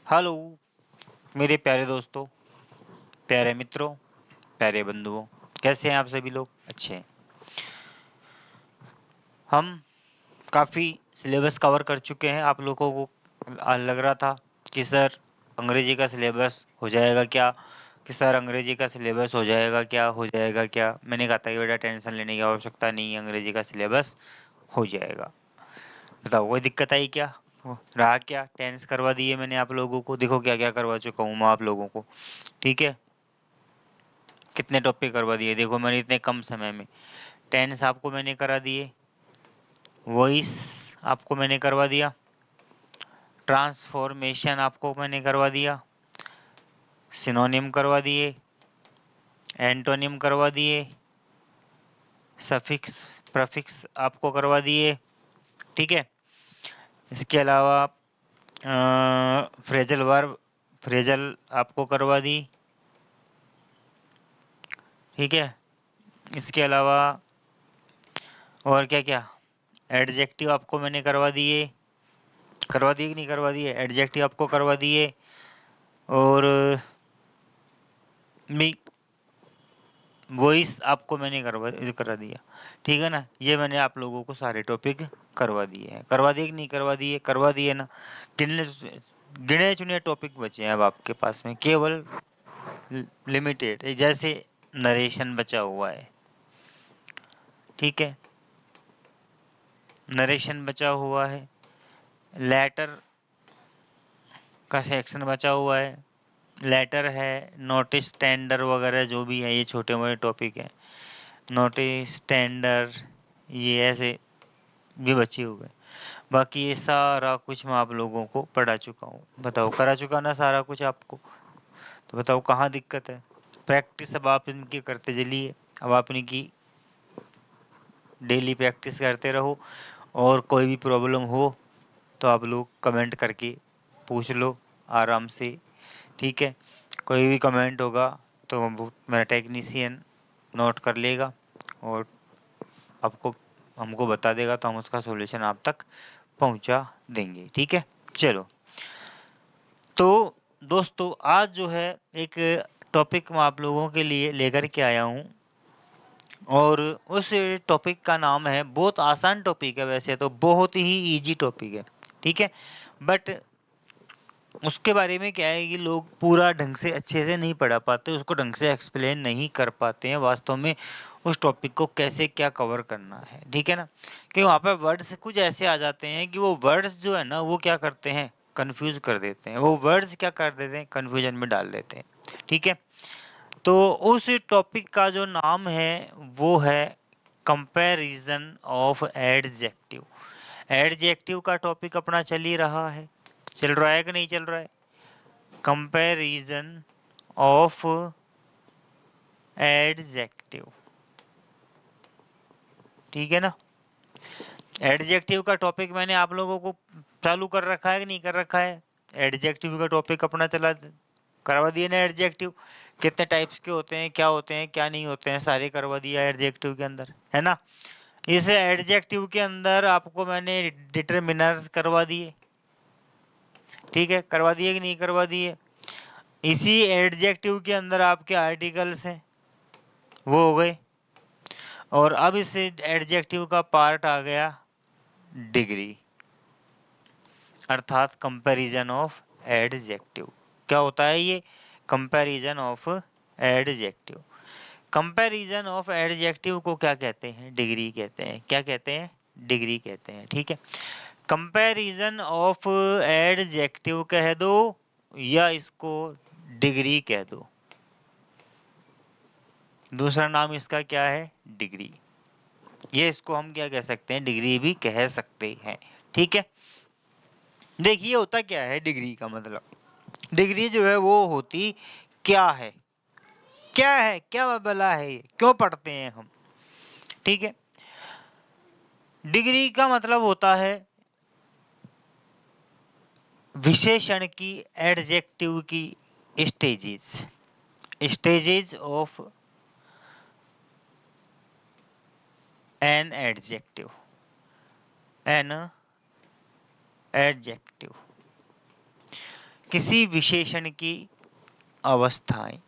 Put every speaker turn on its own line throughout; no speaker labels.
Hello मेरे प्यारे दोस्तों, प्यारे मित्रों, प्यारे बंधुओं, कैसे हैं आप सभी लोग? अच्छे हैं। हम काफ़ी सिलेबस कवर कर चुके हैं। आप लोगों को लग रहा था कि सर अंग्रेजी का सिलेबस हो जाएगा क्या? कि सर अंग्रेजी का सिलेबस हो जाएगा क्या? हो जाएगा क्या? मैंने कहा था कि बेटा टेंशन लेने की आवश्यकता नहीं है, अंग्रेजी का सिलेबस हो जाएगा। बताओ कोई दिक्कत आई क्या? रहा क्या? टेंस करवा दिए मैंने आप लोगों को। देखो क्या क्या करवा चुका हूँ मैं आप लोगों को। ठीक है, कितने टॉपिक करवा दिए देखो मैंने इतने कम समय में। टेंस आपको मैंने करा दिए, वॉइस आपको मैंने करवा दिया, ट्रांसफॉर्मेशन आपको मैंने करवा दिया, सिनोनिम करवा दिए, एंटोनिम करवा दिए, सफिक्स प्रफिक्स आपको करवा दिए। ठीक है, इसके अलावा फ्रेजल वर्ब, फ्रेजल आपको करवा दी। ठीक है, इसके अलावा और क्या क्या, एडजेक्टिव आपको मैंने करवा दिए कि नहीं करवा दिए? एडजेक्टिव आपको करवा दिए और मी वॉइस आपको मैंने करा दिया। ठीक है ना, ये मैंने आप लोगों को सारे टॉपिक करवा दिए हैं। करवा दिए कि नहीं करवा दिए? करवा दिए ना। गिने गिने चुने टॉपिक बचे हैं अब आपके पास में, केवल लिमिटेड, जैसे नरेशन बचा हुआ है। ठीक है, नरेशन बचा हुआ है, लेटर का सेक्शन बचा हुआ है, लेटर है, नोटिस टेंडर वगैरह जो भी है, ये छोटे मोटे टॉपिक हैं। नोटिस टेंडर ये ऐसे भी बचे हुए हैं। बाकी ये सारा कुछ मैं आप लोगों को पढ़ा चुका हूँ। बताओ, करा चुका ना सारा कुछ आपको? तो बताओ कहाँ दिक्कत है? प्रैक्टिस अब आप इनकी करते चलिए। अब आप इनकी डेली प्रैक्टिस करते रहो, और कोई भी प्रॉब्लम हो तो आप लोग कमेंट करके पूछ लो आराम से। ठीक है, कोई भी कमेंट होगा तो मेरा टेक्नीशियन नोट कर लेगा और आपको हमको बता देगा, तो हम उसका सॉल्यूशन आप तक पहुंचा देंगे। ठीक है, चलो। तो दोस्तों आज जो है एक टॉपिक मैं आप लोगों के लिए लेकर के आया हूँ, और उस टॉपिक का नाम है, बहुत आसान टॉपिक है वैसे तो, बहुत ही इजी टॉपिक है। ठीक है, बट उसके बारे में क्या है कि लोग पूरा ढंग से अच्छे से नहीं पढ़ा पाते, उसको ढंग से एक्सप्लेन नहीं कर पाते हैं वास्तव में उस टॉपिक को कैसे क्या कवर करना है। ठीक है ना, कि वहाँ पे वर्ड्स कुछ ऐसे आ जाते हैं कि वो वर्ड्स जो है ना वो क्या करते हैं, कंफ्यूज कर देते हैं। वो वर्ड्स क्या कर देते हैं, कंफ्यूजन में डाल देते हैं। ठीक है, तो उस टॉपिक का जो नाम है वो है कंपैरिजन ऑफ एडजेक्टिव। एडजेक्टिव का टॉपिक अपना चल ही रहा है, चल रहा है कि नहीं चल रहा है? Comparison of adjective. ठीक है ना, एडजेक्टिव का टॉपिक मैंने आप लोगों को चालू कर रखा है कि नहीं कर रखा है? एडजेक्टिव का टॉपिक अपना चला करवा दिए ना। एडजेक्टिव कितने टाइप्स के होते हैं, क्या होते हैं, क्या नहीं होते हैं, सारे करवा दिया एडजेक्टिव के अंदर, है ना। इस एडजेक्टिव के अंदर आपको मैंने डिटरमिनर्स करवा दिए। ठीक है, करवा दिए कि नहीं करवा दिए? इसी एडजेक्टिव के अंदर आपके आर्टिकल्स हैं, वो हो गए। और अब इस एडजेक्टिव का पार्ट आ गया डिग्री, अर्थात कंपैरिजन ऑफ एडजेक्टिव। क्या होता है ये? Comparison of adjective. Comparison of adjective को क्या कहते हैं? डिग्री कहते हैं। क्या कहते हैं? डिग्री कहते हैं। ठीक है, कंपैरिजन ऑफ एडजेक्टिव कह दो या इसको डिग्री कह दो, दूसरा नाम इसका क्या है? डिग्री। ये इसको हम क्या कह सकते हैं? डिग्री भी कह सकते हैं। ठीक है, देखिए होता क्या है डिग्री का मतलब। डिग्री जो है वो होती क्या है? क्या है, क्या बला है ये, क्यों पढ़ते हैं हम? ठीक है, डिग्री का मतलब होता है विशेषण की, एडजेक्टिव की stages, stages of an adjective, an adjective. किसी विशेषण की अवस्थाएं।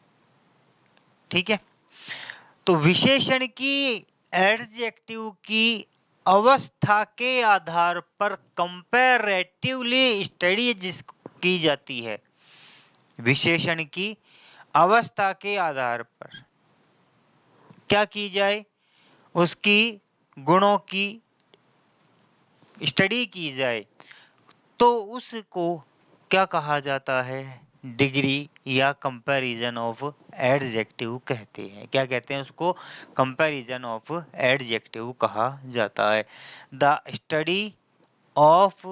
ठीक है, तो विशेषण की एडजेक्टिव की अवस्था के आधार पर कंपैरेटिवली स्टडी जिस की जाती है, विशेषण की अवस्था के आधार पर क्या की जाए, उसकी गुणों की स्टडी की जाए, तो उसको क्या कहा जाता है, डिग्री या कंपैरिजन ऑफ एडजेक्टिव कहते हैं। क्या कहते हैं उसको, कंपैरिजन ऑफ एडजेक्टिव कहा जाता है। The study of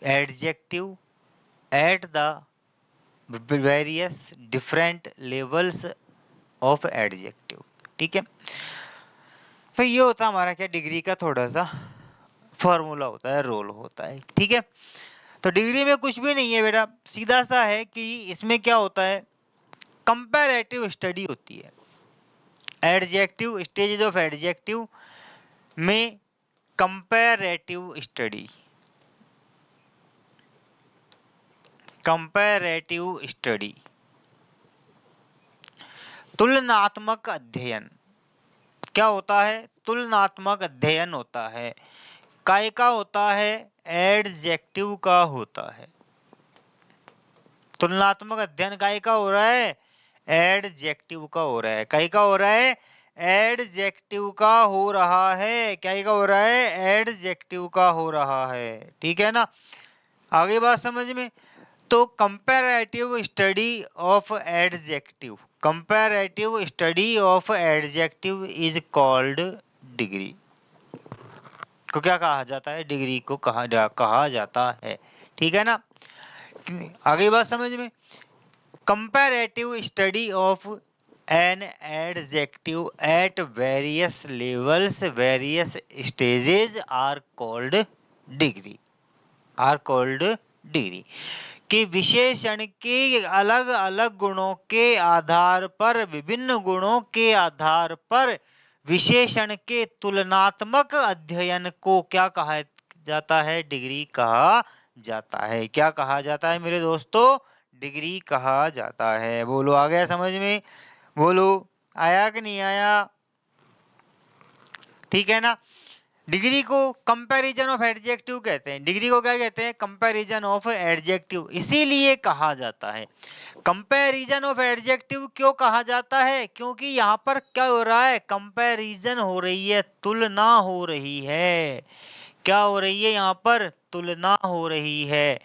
adjective at the various different levels of adjective. ठीक है, तो ये होता है हमारा क्या, डिग्री का थोड़ा सा फॉर्मूला होता है, रोल होता है। ठीक है, तो डिग्री में कुछ भी नहीं है बेटा, सीधा सा है कि इसमें क्या होता है, कंपैरेटिव स्टडी होती है। एडजेक्टिव, स्टेजेस ऑफ एडजेक्टिव में कंपैरेटिव स्टडी, कंपैरेटिव स्टडी, तुलनात्मक अध्ययन। क्या होता है, तुलनात्मक अध्ययन होता है। काय का होता है, एडजेक्टिव का होता है। तुलनात्मक अध्ययन काय का हो रहा है, एडजेक्टिव का हो रहा है। काय का हो रहा है, एडजेक्टिव का हो रहा है। क्या का हो रहा है, एडजेक्टिव का हो रहा है। ठीक है ना, आगे बात समझ में। तो comparative study of adjective, comparative study of adjective is called degree. को क्या कहा जाता है, डिग्री को कहा जाता है। ठीक है ना, आगे बात समझ में। Comparative study of an adjective at various levels, various stages are called degree, are called degree. कि विशेषण के अलग अलग गुणों के आधार पर, विभिन्न गुणों के आधार पर विशेषण के तुलनात्मक अध्ययन को क्या कहा जाता है, डिग्री कहा जाता है। क्या कहा जाता है मेरे दोस्तों, डिग्री कहा जाता है। बोलो, आ गया समझ में, बोलो, आया कि नहीं आया। ठीक है ना, डिग्री को कंपैरिजन ऑफ एडजेक्टिव कहते हैं। डिग्री को क्या कहते हैं, कंपैरिजन ऑफ एडजेक्टिव, इसीलिए कहा जाता है। कंपैरिजन ऑफ एडजेक्टिव क्यों कहा जाता है, क्योंकि यहाँ पर क्या हो रहा है, कंपैरिजन हो रही है, तुलना हो रही है। क्या हो रही है, यहाँ पर तुलना हो रही है।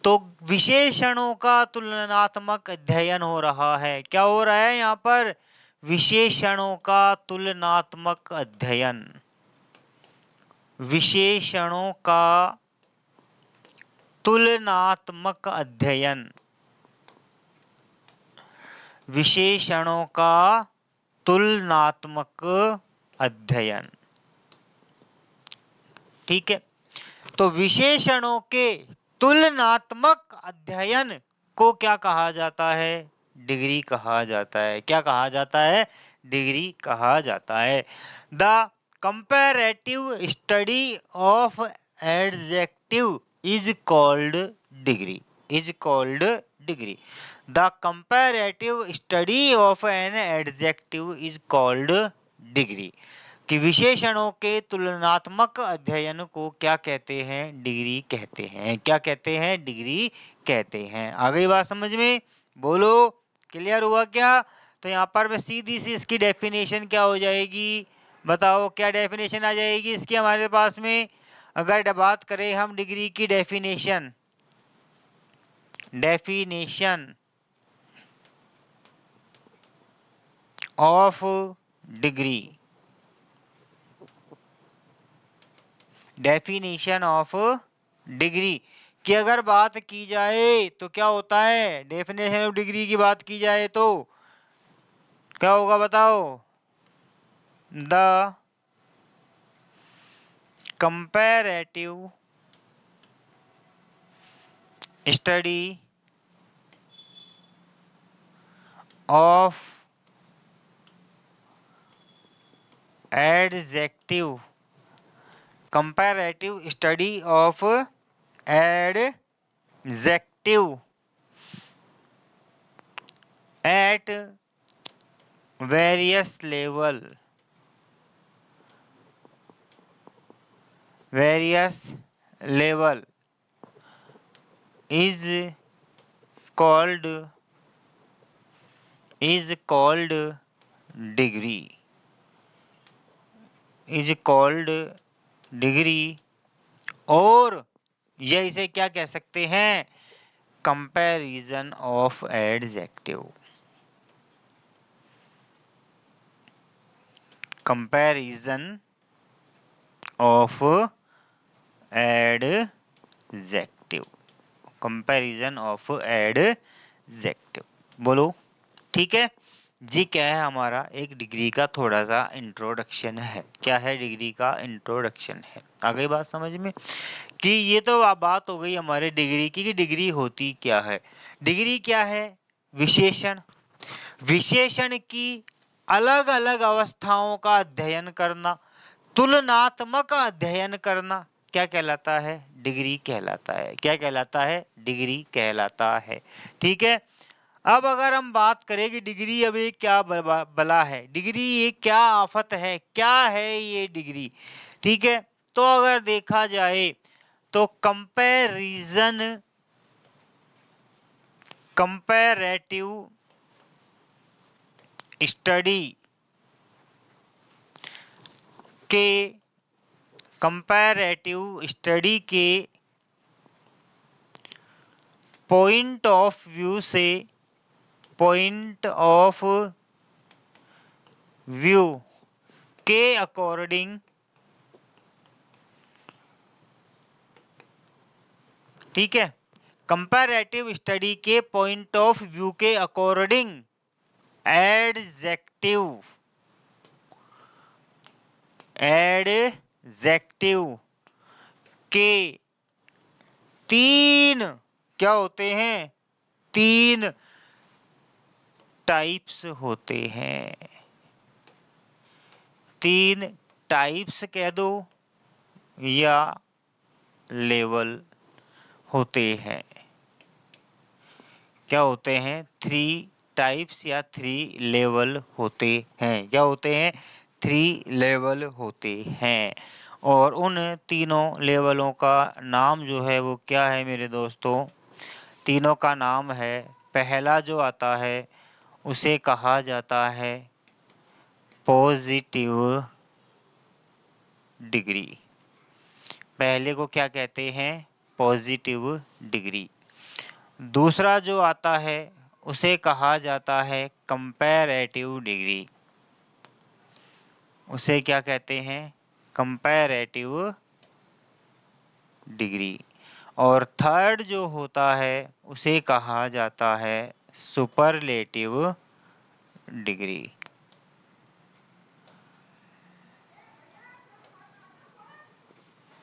तो विशेषणों का तुलनात्मक अध्ययन हो रहा है। क्या हो रहा है यहाँ पर, विशेषणों का तुलनात्मक अध्ययन, विशेषणों का तुलनात्मक अध्ययन, विशेषणों का तुलनात्मक अध्ययन। ठीक है, तो विशेषणों के तुलनात्मक अध्ययन को क्या कहा जाता है, डिग्री कहा जाता है। क्या कहा जाता है, डिग्री कहा जाता है। The comparative study of adjective is called degree, is called degree. The comparative study of an adjective is called degree. कि विशेषणों के तुलनात्मक अध्ययन को क्या कहते हैं, डिग्री कहते हैं। क्या कहते हैं, डिग्री कहते हैं। आ गई बात समझ में, बोलो, क्लियर हुआ क्या। तो यहाँ पर सीधी सी इसकी डेफिनेशन क्या हो जाएगी, बताओ क्या डेफिनेशन आ जाएगी इसकी हमारे पास में। अगर बात करें हम डिग्री की definition, definition of degree, definition of degree की अगर बात की जाए तो क्या होता है, डेफिनेशन ऑफ डिग्री की बात की जाए तो क्या होगा बताओ, the comparative study of adjective, comparative study of adjective adjective at various level is called degree और या इसे क्या कह सकते हैं, comparison of adjective, comparison of adjective, comparison of adjective. बोलो ठीक है जी। क्या है हमारा एक डिग्री का थोड़ा सा इंट्रोडक्शन है। क्या है डिग्री का इंट्रोडक्शन है। आ गई बात समझ में कि ये तो बात हो गई हमारे डिग्री की कि डिग्री होती क्या है। डिग्री क्या है, विशेषण, विशेषण की अलग अलग अवस्थाओं का अध्ययन करना, तुलनात्मक अध्ययन करना क्या कहलाता है, डिग्री कहलाता है। क्या कहलाता है, डिग्री कहलाता है। ठीक है। अब अगर हम बात करें कि डिग्री अब ये क्या बला है, डिग्री ये क्या आफत है, क्या है ये डिग्री। ठीक है। तो अगर देखा जाए तो कंपैरेटिव स्टडी के पॉइंट ऑफ व्यू के अकॉर्डिंग, ठीक है, कंपैरेटिव स्टडी के पॉइंट ऑफ व्यू के अकॉर्डिंग एडजेक्टिव के तीन क्या होते हैं, तीन टाइप्स होते हैं। तीन टाइप्स कह दो या लेवल होते हैं। क्या होते हैं, थ्री टाइप्स या थ्री लेवल होते हैं। क्या होते हैं, थ्री लेवल होते हैं। और उन तीनों लेवलों का नाम जो है वो क्या है मेरे दोस्तों, तीनों का नाम है, पहला जो आता है उसे कहा जाता है पॉजिटिव डिग्री। पहले को क्या कहते हैं, पॉजिटिव डिग्री। दूसरा जो आता है उसे कहा जाता है कंपैरेटिव डिग्री। उसे क्या कहते हैं, कंपैरेटिव डिग्री। और थर्ड जो होता है उसे कहा जाता है सुपरलेटिव डिग्री।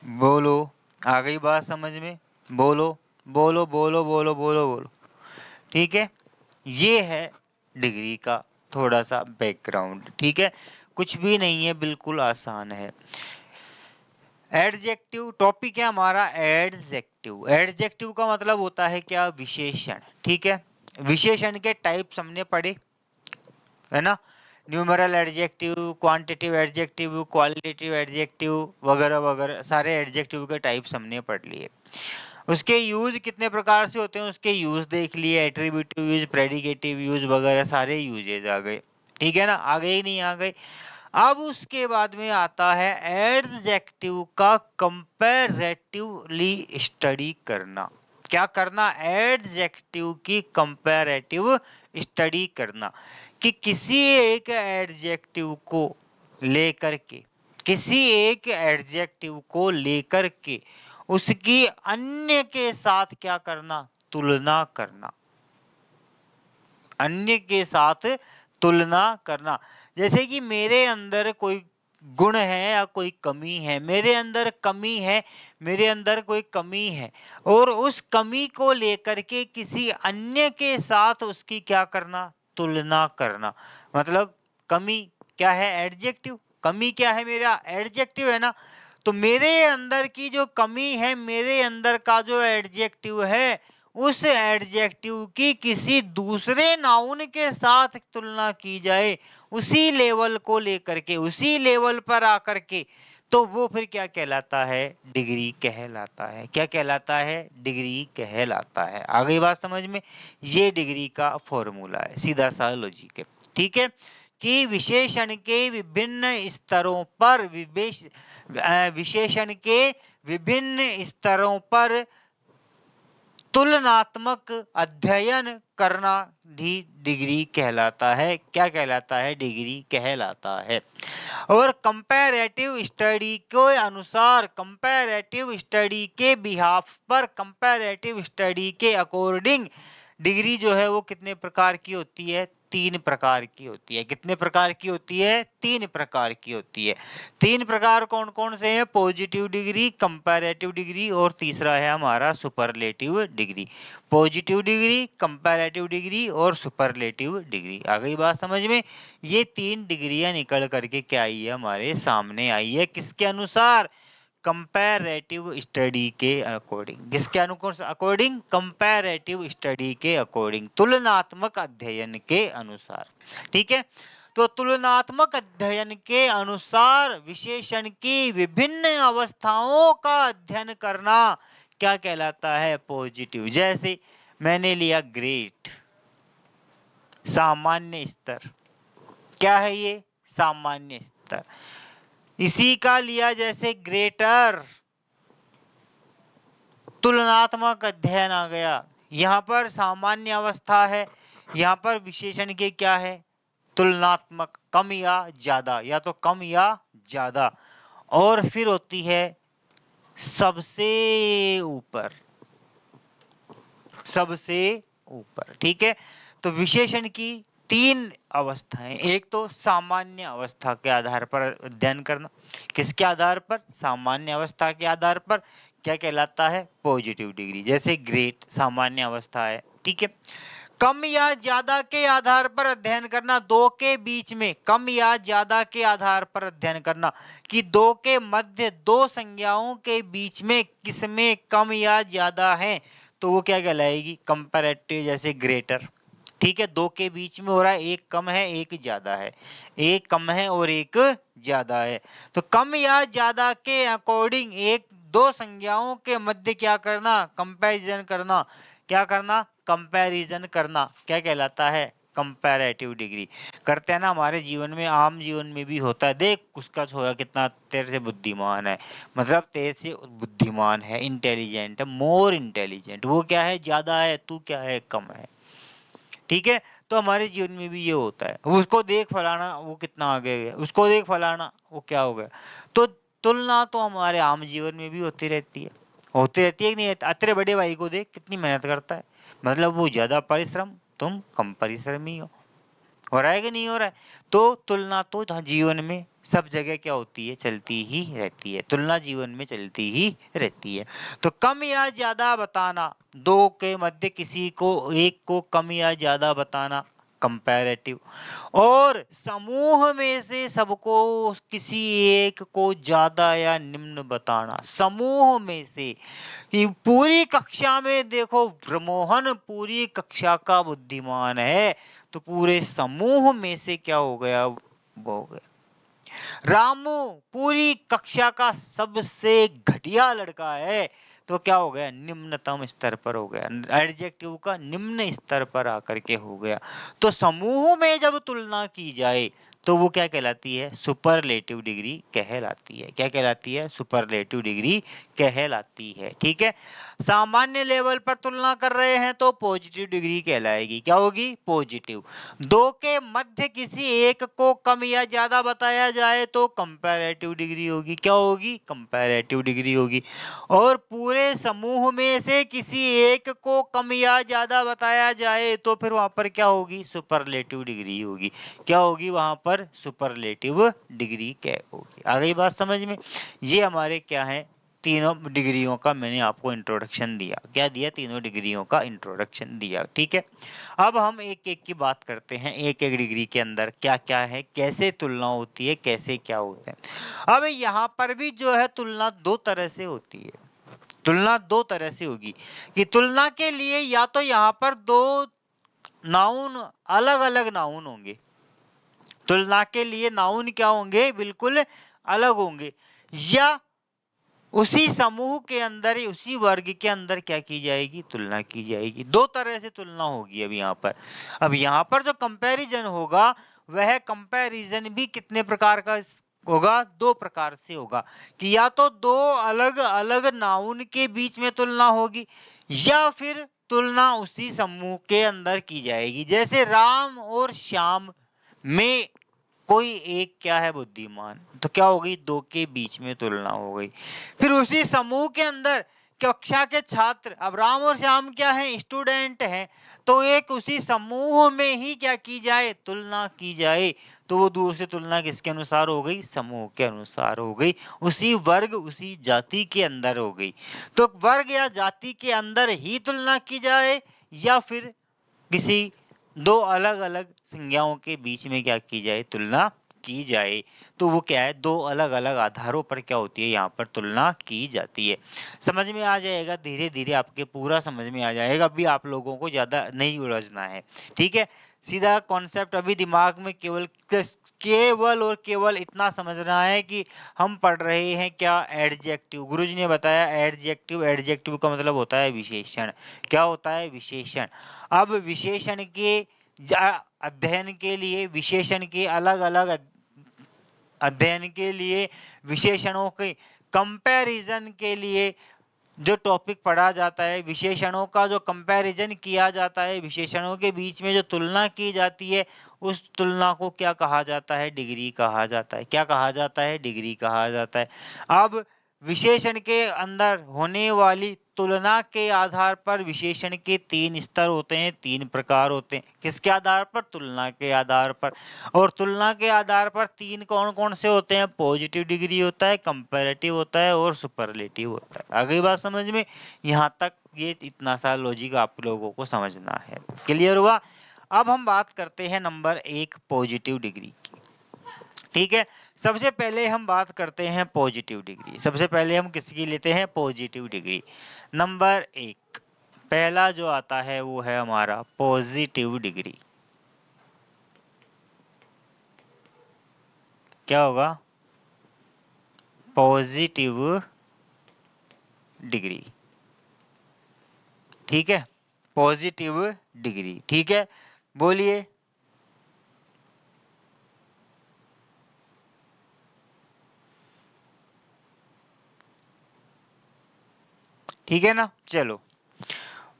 बोलो, आ गई बात समझ में, बोलो बोलो बोलो बोलो बोलो बोलो। ठीक है, ये है डिग्री का थोड़ा सा बैकग्राउंड। ठीक है, कुछ भी नहीं है, बिल्कुल आसान है। एडजेक्टिव टॉपिक है हमारा, एडजेक्टिव। एडजेक्टिव का मतलब होता है क्या, विशेषण। ठीक है, विशेषण के टाइप्स हमने पढ़े है ना, numeral adjective, quantitative adjective, qualitative adjective वगैरह वगैरह, सारे एडजेक्टिव के टाइप्स हमने पढ़ लिए। उसके यूज कितने प्रकार से होते हैं उसके यूज देख लिए, एट्रीब्यूटिव यूज, प्रेडिकेटिव यूज वगैरह सारे यूजेज आ गए। ठीक है ना, आ गए ही नहीं आ गए। अब उसके बाद में आता है एडजेक्टिव का कंपैरेटिवली स्टडी करना। क्या करना, एडजेक्टिव की कंपैरेटिव स्टडी करना, कि किसी एक एडजेक्टिव को लेकर के, किसी एक एडजेक्टिव को लेकर के उसकी अन्य के साथ क्या करना, तुलना करना, अन्य के साथ तुलना करना। जैसे कि मेरे अंदर कोई गुण है या कोई कमी है, मेरे अंदर कमी है, मेरे अंदर कोई कमी है, और उस कमी को लेकर के किसी अन्य के साथ उसकी क्या करना, तुलना करना। मतलब कमी क्या है, एडजेक्टिव। कमी क्या है, मेरा एडजेक्टिव है ना। तो मेरे अंदर की जो कमी है, मेरे अंदर का जो एडजेक्टिव है उस एडजेक्टिव की किसी दूसरे नाउन के साथ तुलना की जाए उसी लेवल को लेकर के, उसी लेवल पर आकर के, तो वो फिर क्या कहलाता है? डिग्री कहलाता है। क्या कहलाता है? डिग्री कहलाता है। आ गई बात समझ में? ये डिग्री का फॉर्मूला है, सीधा सा लॉजिक है। ठीक है, कि विशेषण के विभिन्न स्तरों पर विशेषण के विभिन्न स्तरों पर तुलनात्मक अध्ययन करना भी डिग्री कहलाता है। क्या कहलाता है? डिग्री कहलाता है। और कंपैरेटिव स्टडी के अनुसार, कंपैरेटिव स्टडी के बिहाफ पर, कंपैरेटिव स्टडी के अकॉर्डिंग डिग्री जो है वो कितने प्रकार की होती है? 3 प्रकार की होती है। कितने प्रकार की होती है? 3 प्रकार की होती है। 3 प्रकार कौन कौन से हैं? पॉजिटिव डिग्री, कंपैरेटिव डिग्री और तीसरा है हमारा superlative degree. Positive degree, comparative degree और सुपरलेटिव डिग्री। आ गई बात समझ में? ये 3 डिग्रियां निकल करके क्या आई है? हमारे सामने आई है। किसके अनुसार? कंपैरेटिव स्टडी के अकॉर्डिंग। किसके अकॉर्डिंग? कंपैरेटिव स्टडी के अकॉर्डिंग, तुलनात्मक अध्ययन के अनुसार। ठीक है, तो तुलनात्मक अध्ययन के अनुसार विशेषण की विभिन्न अवस्थाओं का अध्ययन करना क्या कहलाता है? पॉजिटिव। जैसे मैंने लिया ग्रेट, सामान्य स्तर। क्या है ये? सामान्य स्तर। इसी का लिया जैसे ग्रेटर, तुलनात्मक अध्ययन आ गया। यहां पर सामान्य अवस्था है, यहां पर विशेषण के क्या है? तुलनात्मक, कम या ज्यादा, या तो कम या ज्यादा। और फिर होती है सबसे ऊपर, सबसे ऊपर। ठीक है, तो विशेषण की 3 अवस्थाएं। एक तो सामान्य अवस्था के आधार पर अध्ययन करना। किसके आधार पर? सामान्य अवस्था के आधार पर। क्या कहलाता है? Positive degree. जैसे ग्रेट सामान्य अवस्था है। ठीक है, कम या ज्यादा के आधार पर अध्ययन करना, दो के बीच में, कम या ज्यादा के आधार पर अध्ययन करना, कि दो के मध्य दो संज्ञाओं के बीच में किसमें कम या ज्यादा है, तो वो क्या कहलाएगी? कंपैरेटिव। जैसे ग्रेटर। ठीक है, दो के बीच में हो रहा है, एक कम है एक ज्यादा है, एक कम है और एक ज्यादा है, तो कम या ज्यादा के अकॉर्डिंग एक दो संज्ञाओं के मध्य क्या करना? कंपैरिजन करना। क्या करना? कंपैरिजन करना। क्या कहलाता है? Comparative degree. करते हैं ना हमारे जीवन में, आम जीवन में भी होता है। देख उसका छोरा कितना तेरे से बुद्धिमान है, मतलब तेरे से बुद्धिमान है, इंटेलिजेंट है, मोर इंटेलिजेंट। वो क्या है? ज्यादा है, तू क्या है? कम है। ठीक है, तो हमारे जीवन में भी ये होता है। उसको देख फलाना वो कितना आगे गया, उसको देख फलाना वो क्या हो गया। तो तुलना तो हमारे आम जीवन में भी होती रहती है। होती रहती है कि नहीं? तेरे बड़े भाई को देख कितनी मेहनत करता है, मतलब वो ज्यादा परिश्रम, तुम कम परिश्रमी हो रहा है कि नहीं हो रहा है? तो तुलना तो जीवन में सब जगह क्या होती है? चलती ही रहती है। तुलना जीवन में चलती ही रहती है। तो कम या ज्यादा बताना, दो के मध्य किसी को, एक को कम या ज्यादा बताना, कंपैरेटिव। और समूह में से सबको किसी एक को ज्यादा या निम्न बताना, समूह में से। कि पूरी कक्षा में देखो ब्रह्मोहन पूरी कक्षा का बुद्धिमान है, तो पूरे समूह में से क्या हो गया? वो हो गया। रामू पूरी कक्षा का सबसे घटिया लड़का है, तो क्या हो गया? निम्नतम स्तर पर हो गया, एडजेक्टिव का निम्न स्तर पर आकर के हो गया। तो समूह में जब तुलना की जाए तो वो क्या कहलाती है? सुपरलेटिव डिग्री कहलाती है। क्या कहलाती है? सुपरलेटिव डिग्री कहलाती है। ठीक है, सामान्य लेवल पर तुलना कर रहे हैं तो पॉजिटिव डिग्री कहलाएगी। क्या होगी? पॉजिटिव। दो के मध्य किसी एक को कम या ज्यादा बताया जाए तो कंपैरेटिव डिग्री होगी। क्या होगी? कंपैरेटिव डिग्री होगी। और पूरे समूह में से किसी एक को कम या ज्यादा बताया जाए तो फिर वहां पर क्या होगी? सुपरलेटिव डिग्री होगी। क्या होगी वहां पर? सुपरलेटिव डिग्री क्या होगी। आ गई बात समझ में? ये हमारे क्या है? तीनों डिग्रियों का मैंने आपको इंट्रोडक्शन दिया। क्या दिया? तीनों डिग्रियों का इंट्रोडक्शन दिया। ठीक है, अब हम एक एक की बात करते हैं, एक एक डिग्री के अंदर क्या क्या है, कैसे तुलना होती है, कैसे क्या होता है। अब यहाँ पर भी जो है तुलना दो तरह से होती है। तुलना दो तरह से होगी कि तुलना के लिए या तो यहाँ पर दो नाउन अलग अलग नाउन होंगे, तुलना के लिए नाउन क्या होंगे, बिल्कुल अलग होंगे, या उसी समूह के अंदर ही उसी वर्ग के अंदर क्या की जाएगी, तुलना की जाएगी। दो तरह से तुलना होगी अब यहाँ पर। अब यहाँ पर जो कंपैरिजन होगा वह कंपैरिजन भी कितने प्रकार का होगा, दो प्रकार से होगा कि या तो दो अलग अलग नाउन के बीच में तुलना होगी या फिर तुलना उसी समूह के अंदर की जाएगी। जैसे राम और श्याम में कोई एक क्या है, बुद्धिमान, तो क्या हो गई, दो के बीच में तुलना हो गई। फिर उसी समूह के अंदर कक्षा के छात्र, अब राम और श्याम क्या है, स्टूडेंट हैं, तो एक उसी समूह में ही क्या की जाए, तुलना की जाए, तो वो दूसरी तुलना किसके अनुसार हो गई, समूह के अनुसार हो गई, उसी वर्ग उसी जाति के अंदर हो गई। तो वर्ग या जाति के अंदर ही तुलना की जाए या फिर किसी दो अलग अलग संज्ञाओं के बीच में क्या की जाए, तुलना की जाए, तो वो क्या है, दो अलग अलग आधारों पर क्या होती है, यहाँ पर तुलना की जाती है। समझ में आ जाएगा, धीरे धीरे आपके पूरा समझ में आ जाएगा, अभी आप लोगों को ज्यादा नहीं उलझना है, ठीक है। सीधा कॉन्सेप्ट अभी दिमाग में केवल केवल और केवल इतना समझना है कि हम पढ़ रहे हैं क्या, एडजेक्टिव। गुरुजी ने बताया एडजेक्टिव, एडजेक्टिव का मतलब होता है विशेषण। क्या होता है, विशेषण। अब विशेषण के अध्ययन के लिए, विशेषण के अलग अलग अध्ययन के लिए, विशेषणों के कंपैरिजन के लिए जो टॉपिक पढ़ा जाता है, विशेषणों का जो कंपैरिजन किया जाता है, विशेषणों के बीच में जो तुलना की जाती है, उस तुलना को क्या कहा जाता है, डिग्री कहा जाता है। क्या कहा जाता है, डिग्री कहा जाता है। अब विशेषण के अंदर होने वाली तुलना के आधार पर विशेषण के तीन स्तर होते हैं, तीन प्रकार होते हैं। किसके आधार पर, तुलना के आधार पर। और तुलना के आधार पर तीन कौन कौन से होते हैं, पॉजिटिव डिग्री होता है, कंपैरेटिव होता है और सुपरलेटिव होता है। आ गई बात समझ में, यहाँ तक ये इतना सा लॉजिक आप लोगों को समझना है। क्लियर हुआ। अब हम बात करते हैं नंबर एक, पॉजिटिव डिग्री की, ठीक है। सबसे पहले हम बात करते हैं पॉजिटिव डिग्री। सबसे पहले हम किसकी लेते हैं, पॉजिटिव डिग्री। नंबर एक, पहला जो आता है वो है हमारा पॉजिटिव डिग्री। क्या होगा, पॉजिटिव डिग्री, ठीक है, पॉजिटिव डिग्री, ठीक है, बोलिए। ठीक है ना, चलो।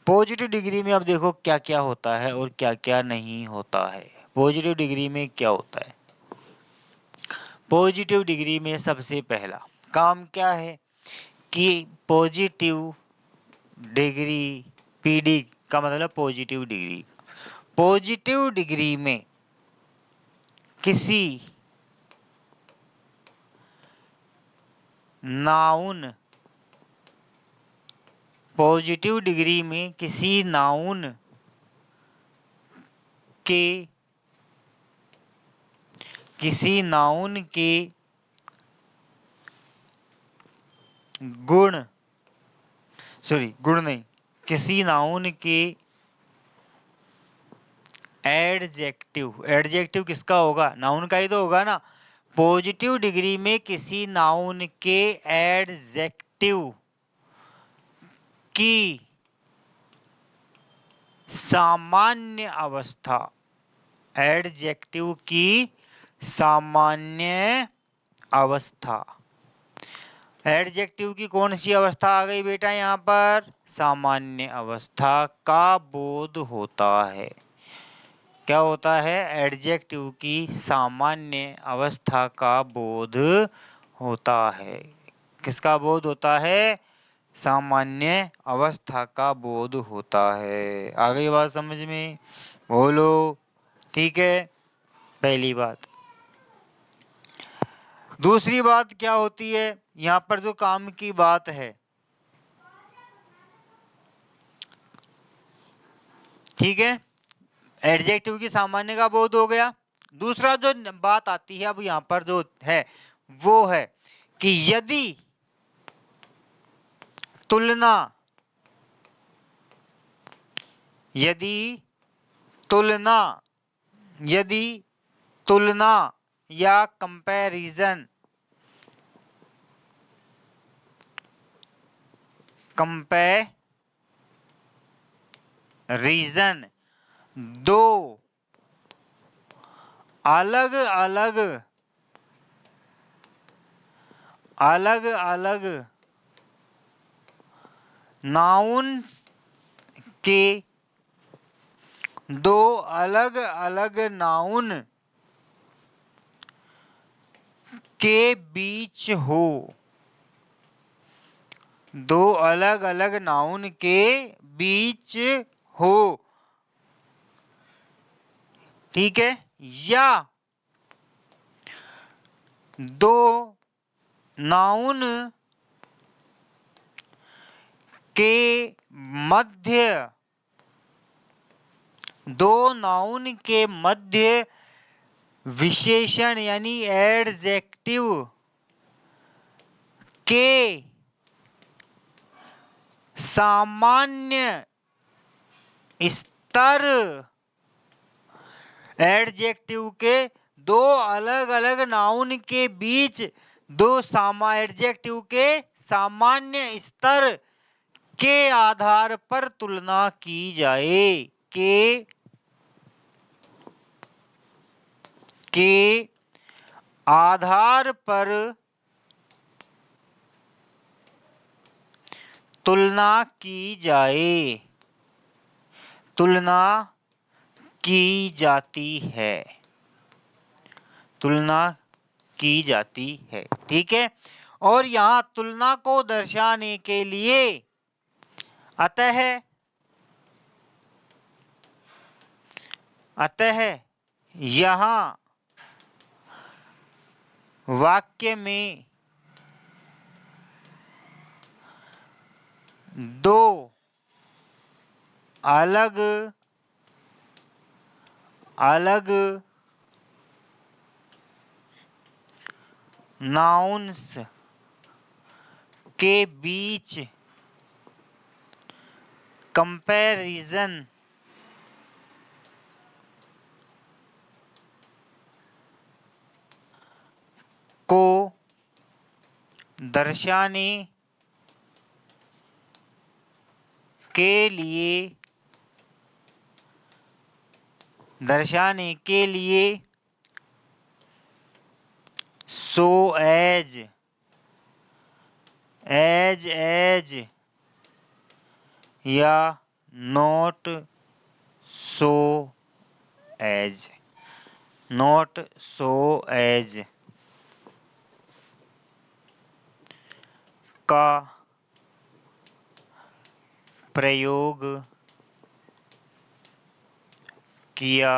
पॉजिटिव डिग्री में अब देखो क्या क्या होता है और क्या क्या नहीं होता है। पॉजिटिव डिग्री में क्या होता है, पॉजिटिव डिग्री में सबसे पहला काम क्या है कि पॉजिटिव डिग्री, पीडी का मतलब पॉजिटिव डिग्री, पॉजिटिव डिग्री में किसी नाउन, पॉजिटिव डिग्री में किसी नाउन के, किसी नाउन के गुण, सॉरी गुण नहीं, किसी नाउन के एडजेक्टिव, एडजेक्टिव किसका होगा, नाउन का ही तो होगा ना। पॉजिटिव डिग्री में किसी नाउन के एडजेक्टिव की सामान्य अवस्था, एडजेक्टिव की सामान्य अवस्था, एडजेक्टिव की कौन सी अवस्था आ गई बेटा यहाँ पर, सामान्य अवस्था का बोध होता है। क्या होता है, एडजेक्टिव की सामान्य अवस्था का बोध होता है। किसका बोध होता है, सामान्य अवस्था का बोध होता है। आ गई बात समझ में, बोलो, ठीक है, पहली बात। दूसरी बात क्या होती है, यहाँ पर जो काम की बात है, ठीक है, एडजेक्टिव की सामान्य का बोध हो गया। दूसरा जो बात आती है अब यहाँ पर जो है वो है कि यदि तुलना, यदि तुलना, यदि तुलना या कंपैरिजन, कंपैरिजन दो अलग अलग अलग अलग नाउन के, दो अलग अलग नाउन के बीच हो, दो अलग अलग नाउन के बीच हो, ठीक है, या दो नाउन के मध्य, दो नाउन के मध्य विशेषण यानी एडजेक्टिव के सामान्य स्तर, एडजेक्टिव के दो अलग अलग नाउन के बीच दो एडजेक्टिव के सामान्य स्तर के आधार पर तुलना की जाए, के आधार पर तुलना की जाए, तुलना की जाती है, तुलना की जाती है, ठीक है। और यहां तुलना को दर्शाने के लिए अतः यहां वाक्य में दो अलग अलग नाउन्स के बीच कंपैरिजन को दर्शाने के लिए सो एज या नॉट सो एज का प्रयोग किया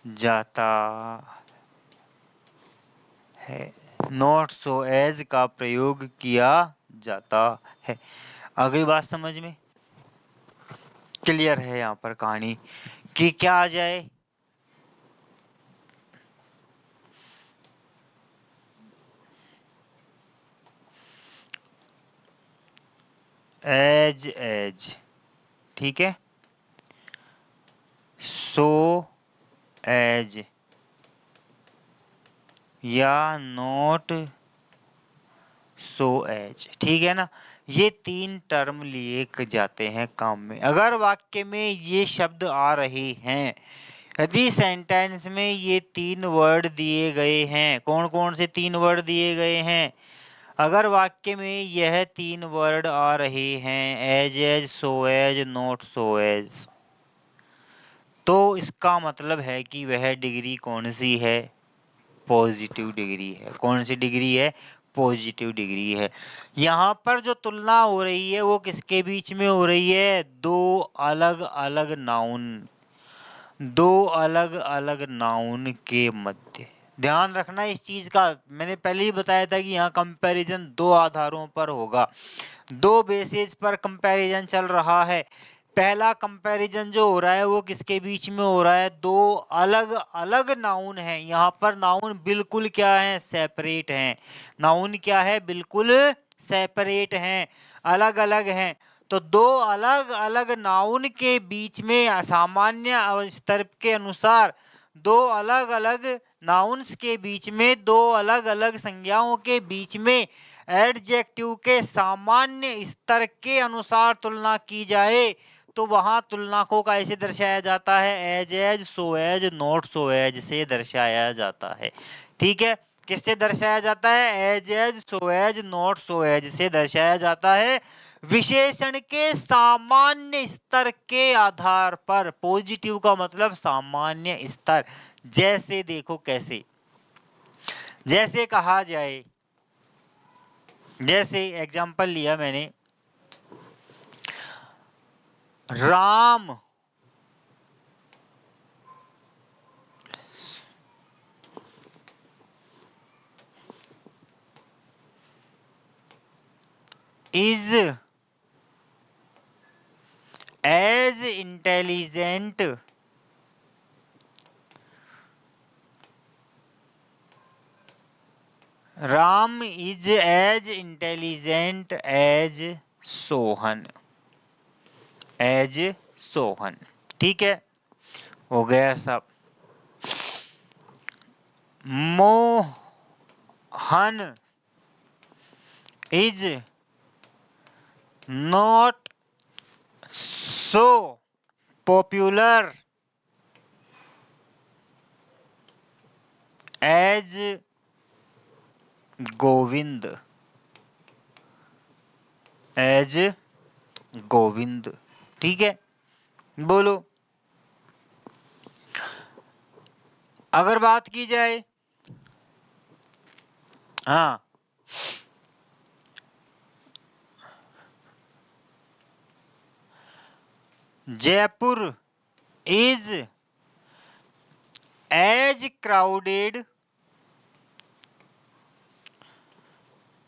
जाता है, नॉट सो एज का प्रयोग किया जाता है। अगली बात समझ में क्लियर है यहाँ पर कहानी कि क्या आ जाए, एज, ठीक है, सो एज या नॉट सो एज, ठीक है ना। ये तीन टर्म लिए जाते हैं काम में। अगर वाक्य में ये शब्द आ रहे हैं, यदि सेंटेंस में ये तीन वर्ड दिए गए हैं, कौन कौन से तीन वर्ड दिए गए हैं, अगर वाक्य में यह तीन वर्ड आ रहे हैं, as, so as, not so as, तो इसका मतलब है कि वह डिग्री कौन सी है, पॉजिटिव डिग्री है। कौन सी डिग्री है, पॉजिटिव डिग्री है। यहाँ पर जो तुलना हो रही है वो किसके बीच में हो रही है, दो अलग अलग नाउन के मध्य। ध्यान रखना इस चीज का, मैंने पहले ही बताया था कि यहाँ कंपैरिजन दो आधारों पर होगा, दो बेसिस पर कंपैरिजन चल रहा है। पहला कंपैरिजन जो हो रहा है वो किसके बीच में हो रहा है, दो अलग अलग नाउन है। यहाँ पर नाउन बिल्कुल क्या है, सेपरेट हैं। नाउन क्या है, बिल्कुल सेपरेट हैं, अलग अलग हैं। तो दो अलग अलग नाउन के बीच में सामान्य स्तर के अनुसार दो अलग अलग नाउन्स के बीच में, दो अलग अलग संज्ञाओं के बीच में एडजेक्टिव के सामान्य स्तर के अनुसार तुलना की जाए तो वहां तुलना को कैसे दर्शाया जाता है? As, so as, not so as से दर्शाया जाता है। ठीक है, किससे दर्शाया जाता है? As, so as, not so as से दर्शाया जाता है विशेषण के सामान्य स्तर के आधार पर। पॉजिटिव का मतलब सामान्य स्तर। जैसे देखो कैसे, जैसे कहा जाए, जैसे एग्जांपल लिया मैंने, Ram is as intelligent Ram is as intelligent as Sohan, as Sohan। ठीक है, हो गया सब। Mohan is not so popular as Govind, as Govind. ठीक है, बोलो। अगर बात की जाए, हाँ, Jaipur is as crowded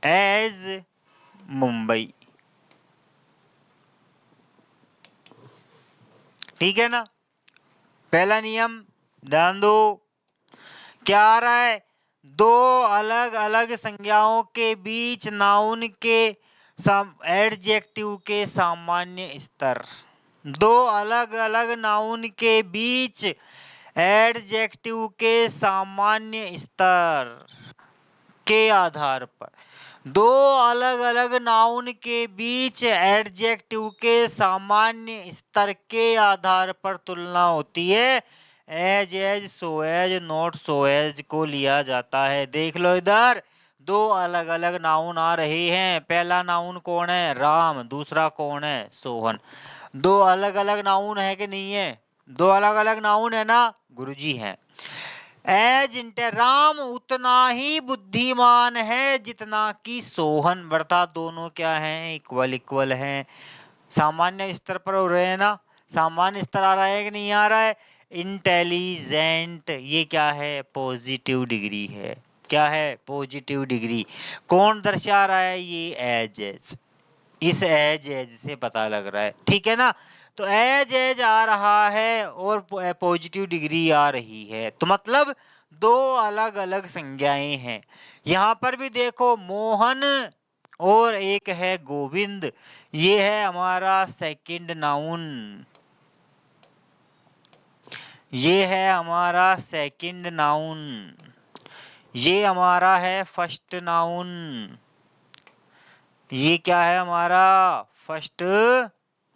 as Mumbai. ठीक है ना? पहला नियम ध्यान दो, क्या आ रहा है? दो अलग अलग संज्ञाओं के बीच नाउन के एडजेक्टिव के सामान्य स्तर। दो अलग अलग नाउन के बीच एडजेक्टिव के सामान्य स्तर के आधार पर, दो अलग अलग नाउन के बीच एडजेक्टिव के सामान्य स्तर के आधार पर तुलना होती है। As, so as, not so as को लिया जाता है। देख लो इधर, दो अलग अलग नाउन आ रहे हैं। पहला नाउन कौन है? राम। दूसरा कौन है? सोहन। दो अलग अलग नाउन है कि नहीं है? दो अलग अलग नाउन है ना गुरुजी? है। एज राम उतना ही बुद्धिमान है जितना कि सोहन, बढ़ता दोनों क्या है? इक्वल इक्वल है। सामान्य स्तर पर हो रहे हैं ना? सामान्य स्तर आ रहा है कि नहीं आ रहा है? इंटेलिजेंट, ये क्या है? पॉजिटिव डिग्री है। क्या है? Positive degree. कौन दर्शा रहा है? ये एज। इस एज से पता लग रहा है। ठीक है ना? तो एज आ रहा है और पॉजिटिव डिग्री आ रही है, तो मतलब दो अलग अलग संज्ञाएं हैं। यहां पर भी देखो, मोहन और एक है गोविंद, ये है हमारा सेकंड नाउन, ये है हमारा सेकंड नाउन, ये हमारा है फर्स्ट नाउन। ये क्या है? हमारा फर्स्ट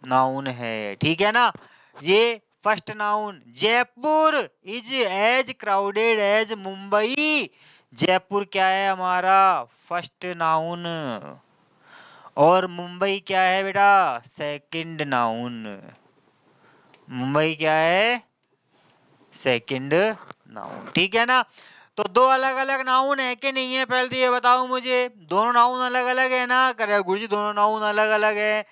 नाउन है। ठीक है ना? ये first noun. Jaipur is as crowded as Mumbai. Jaipur क्या है? हमारा फर्स्ट नाउन। और मुंबई क्या है बेटा? Second noun. मुंबई क्या है? Second noun. ठीक है ना? तो दो अलग अलग नाउन है कि नहीं है? पहले तो ये बताओ मुझे, दोनों नाउन अलग अलग है ना? करे गुरुजी, दोनों नाउन अलग अलग है।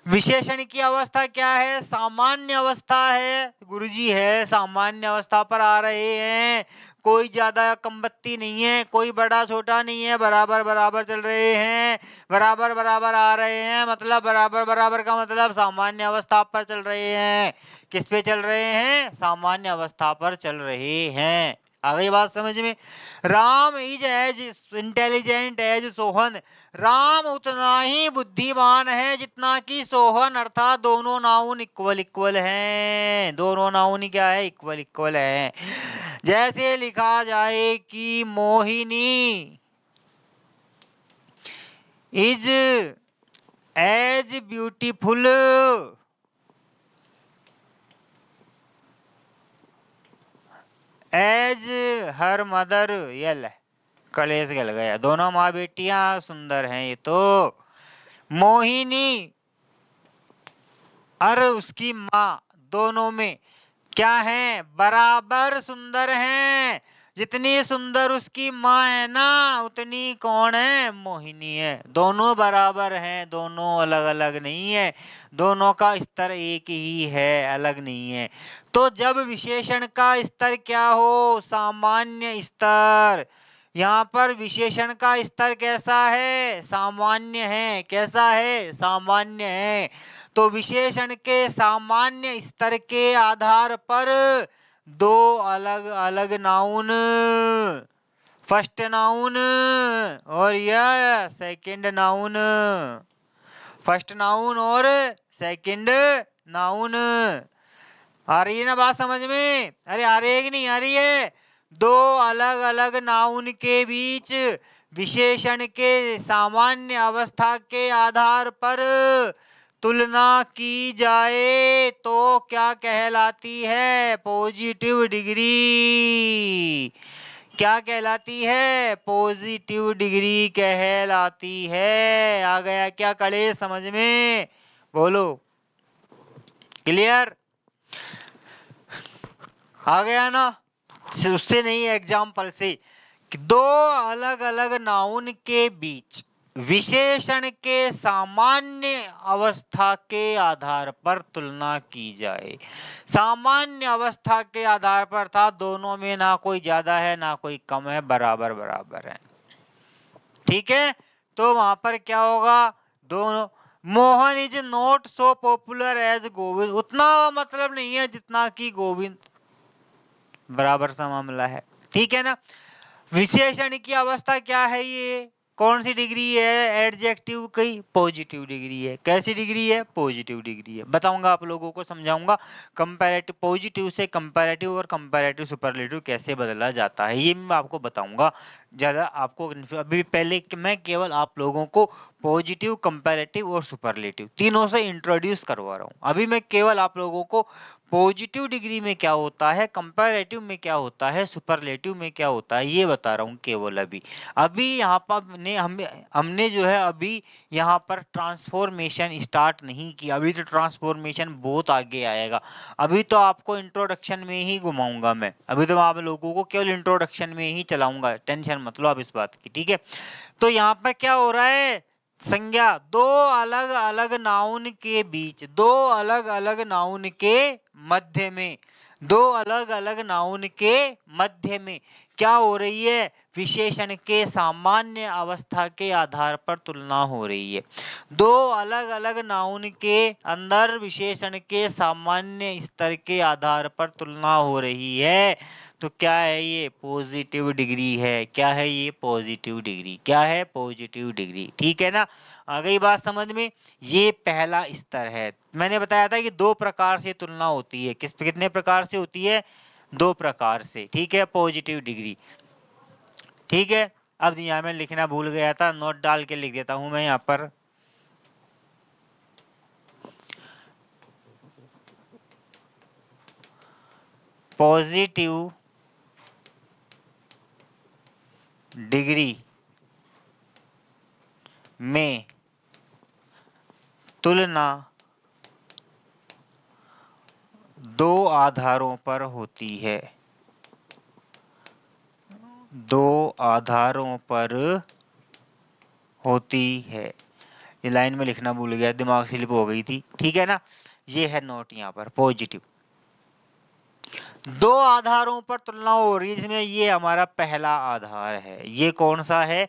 विशेषण की अवस्था क्या है? सामान्य अवस्था है गुरुजी, है सामान्य अवस्था पर आ रहे हैं। कोई ज्यादा कमबत्ती नहीं है, कोई बड़ा छोटा नहीं है, बराबर बराबर चल रहे हैं। बराबर बराबर आ रहे हैं, मतलब बराबर बराबर का मतलब सामान्य अवस्था पर चल रहे हैं। किस पे चल रहे हैं? सामान्य अवस्था पर चल रहे हैं। आ गई बात समझ में। Ram is as intelligent as Sohan. Ram उतना ही बुद्धिमान है जितना कि सोहन, अर्थात दोनों नाउन इक्वल इक्वल हैं। दोनों नाउन क्या है? इक्वल इक्वल है। जैसे लिखा जाए कि Mohini is as beautiful as her mother. यल कलेश गल गया। दोनों माँ बेटियां सुंदर हैं। ये तो मोहिनी और उसकी माँ दोनों में क्या है? बराबर सुंदर हैं। जितनी सुंदर उसकी माँ है ना, उतनी कौन है? मोहिनी है। दोनों बराबर हैं, दोनों अलग अलग नहीं है। दोनों का स्तर एक ही है, अलग नहीं है। तो जब विशेषण का स्तर क्या हो? सामान्य स्तर। यहाँ पर विशेषण का स्तर कैसा है? सामान्य है। कैसा है? सामान्य है। तो विशेषण के सामान्य स्तर के आधार पर दो अलग अलग नाउन, फर्स्ट नाउन और यह सेकंड नाउन, फर्स्ट नाउन और सेकंड नाउन। आ रही है ना बात समझ में? अरे आ रही है कि नहीं आ रही है? दो अलग अलग नाउन के बीच विशेषण के सामान्य अवस्था के आधार पर तुलना की जाए तो क्या कहलाती है? Positive degree. क्या कहलाती है? पॉजिटिव डिग्री कहलाती है। आ गया क्या कड़े समझ में? बोलो। क्लियर? आ गया ना? उससे नहीं, एग्जाम्पल से कि दो अलग अलग नाउन के बीच विशेषण के सामान्य अवस्था के आधार पर तुलना की जाए। सामान्य अवस्था के आधार पर था, दोनों में ना कोई ज्यादा है ना कोई कम है, बराबर बराबर है। ठीक है, तो वहां पर क्या होगा? दोनों Mohan is not so popular as Govind. उतना मतलब नहीं है जितना कि गोविंद, बराबर सा मामला है। ठीक है ना? विशेषण की अवस्था क्या है? ये कौन सी डिग्री है? एडजेक्टिव की पॉजिटिव डिग्री है। कैसी डिग्री है? पॉजिटिव डिग्री है। बताऊंगा आप लोगों को, समझाऊंगा कंपैरेटिव पॉजिटिव से कंपैरेटिव और कंपैरेटिव सुपरलेटिव कैसे बदला जाता है, ये मैं आपको बताऊंगा। ज्यादा आपको अभी पहले मैं केवल आप लोगों को पॉजिटिव, कंपैरेटिव और सुपरलेटिव तीनों से इंट्रोड्यूस करवा रहा हूँ। अभी मैं केवल आप लोगों को पॉजिटिव डिग्री में क्या होता है, कंपैरेटिव में क्या होता है, सुपरलेटिव में क्या होता है, ये बता रहा हूँ केवल। अभी अभी यहाँ पर हमने जो है अभी यहाँ पर ट्रांसफॉर्मेशन स्टार्ट नहीं किया। अभी तो ट्रांसफॉर्मेशन बहुत आगे आएगा। अभी तो आपको इंट्रोडक्शन में ही घुमाऊंगा मैं। अभी तो आप लोगों को केवल इंट्रोडक्शन में ही चलाऊंगा, टेंशन मत लो आप इस बात की। ठीक है, तो यहाँ पर क्या हो रहा है? संज्ञा दो अलग अलग नाउन के बीच, दो अलग अलग नाउन के मध्य में, दो अलग अलग नाउन के मध्य में क्या हो रही है? विशेषण के सामान्य अवस्था के आधार पर तुलना हो रही है। दो अलग अलग नाउन के अंदर विशेषण के सामान्य स्तर के आधार पर तुलना हो रही है। तो क्या है ये? पॉजिटिव डिग्री है। क्या है ये? Positive degree. क्या है? Positive degree. ठीक है ना? आ गई बात समझ में? ये पहला स्तर है। मैंने बताया था कि दो प्रकार से तुलना होती है। कितने प्रकार से होती है? दो प्रकार से। ठीक है, पॉजिटिव डिग्री। ठीक है, अब यहाँ मैं लिखना भूल गया था, नोट डाल के लिख देता हूं मैं यहाँ पर। पॉजिटिव डिग्री में तुलना दो आधारों पर होती है। दो आधारों पर होती है। ये लाइन में लिखना भूल गया, दिमाग स्लिप हो गई थी। ठीक है ना? ये है नोट यहाँ पर, पॉजिटिव। दो आधारों पर तुलना हो रही है, जिसमें ये हमारा पहला आधार है। ये कौन सा है?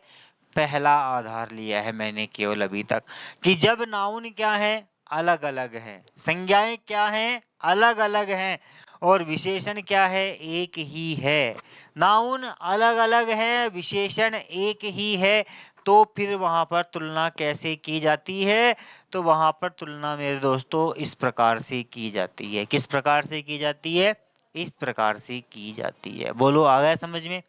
पहला आधार लिया है मैंने केवल अभी तक, कि जब नाउन क्या है? अलग अलग है, संज्ञाएं क्या हैं? अलग अलग हैं, और विशेषण क्या है, एक ही है। नाउन अलग अलग है, विशेषण एक ही है, तो फिर वहां पर तुलना कैसे की जाती है, तो वहां पर तुलना मेरे दोस्तों इस प्रकार से की जाती है। किस प्रकार से की जाती है, इस प्रकार से की जाती है। बोलो आ गया समझ में,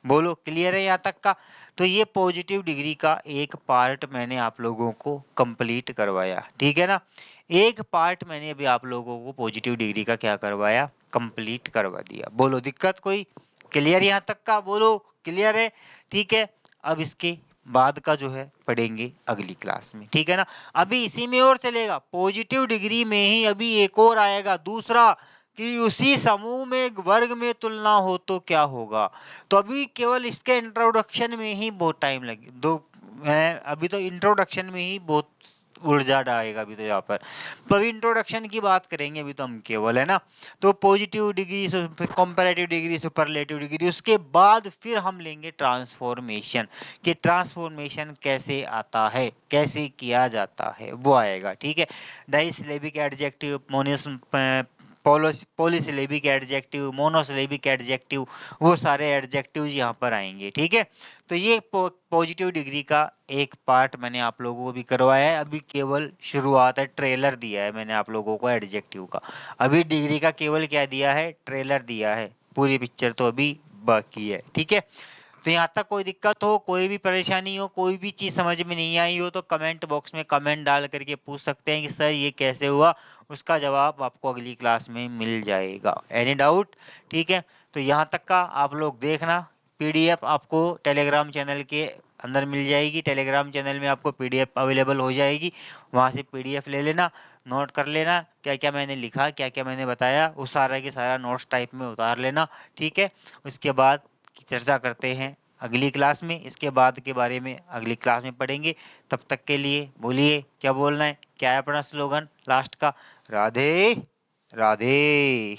बोलो क्लियर है यहाँ तक का। तो ये पॉजिटिव डिग्री का एक पार्ट मैंने आप लोगों को कंप्लीट करवाया, ठीक है ना। एक पार्ट मैंने अभी आप लोगों को पॉजिटिव डिग्री का क्या करवाया, कंप्लीट करवा दिया। बोलो दिक्कत कोई, क्लियर यहाँ तक का, बोलो क्लियर है, ठीक है। अब इसके बाद का जो है पढ़ेंगे अगली क्लास में, ठीक है ना। अभी इसी में और चलेगा, पॉजिटिव डिग्री में ही अभी एक और आएगा दूसरा, कि उसी समूह में वर्ग में तुलना हो तो क्या होगा। तो अभी केवल इसके इंट्रोडक्शन में ही बहुत टाइम लगे, दो अभी तो इंट्रोडक्शन में ही बहुत ऊर्जा डालेगा अभी तो यहाँ पर। तो अभी इंट्रोडक्शन की बात करेंगे अभी तो हम केवल, है ना। तो पॉजिटिव डिग्री, फिर कंपैरेटिव डिग्री, सुपरलेटिव डिग्री, उसके बाद फिर हम लेंगे ट्रांसफॉर्मेशन, कि ट्रांसफॉर्मेशन कैसे आता है, कैसे किया जाता है, वो आएगा, ठीक है। Disyllabic adjective, polysyllabic adjective, monosyllabic adjective, वो सारे एडजेक्टिव्स यहाँ पर आएंगे, ठीक है। तो ये पॉजिटिव डिग्री का एक पार्ट मैंने आप लोगों को भी करवाया है। अभी केवल शुरुआत है, ट्रेलर दिया है मैंने आप लोगों को एडजेक्टिव का। अभी डिग्री का केवल क्या दिया है, ट्रेलर दिया है, पूरी पिक्चर तो अभी बाकी है, ठीक है। तो यहाँ तक कोई दिक्कत हो, कोई भी परेशानी हो, कोई भी चीज़ समझ में नहीं आई हो, तो कमेंट बॉक्स में कमेंट डाल करके पूछ सकते हैं कि सर ये कैसे हुआ। उसका जवाब आपको अगली क्लास में मिल जाएगा। एनी डाउट, ठीक है। तो यहाँ तक का आप लोग देखना, पीडीएफ आपको टेलीग्राम चैनल के अंदर मिल जाएगी। टेलीग्राम चैनल में आपको पीडीएफ अवेलेबल हो जाएगी, वहाँ से पीडीएफ ले लेना, नोट कर लेना क्या क्या मैंने लिखा, क्या क्या मैंने बताया, वो सारा के सारा नोट्स टाइप में उतार लेना, ठीक है। उसके बाद की चर्चा करते हैं अगली क्लास में, इसके बाद के बारे में अगली क्लास में पढ़ेंगे। तब तक के लिए बोलिए क्या बोलना है, क्या है अपना स्लोगन लास्ट का, राधे राधे।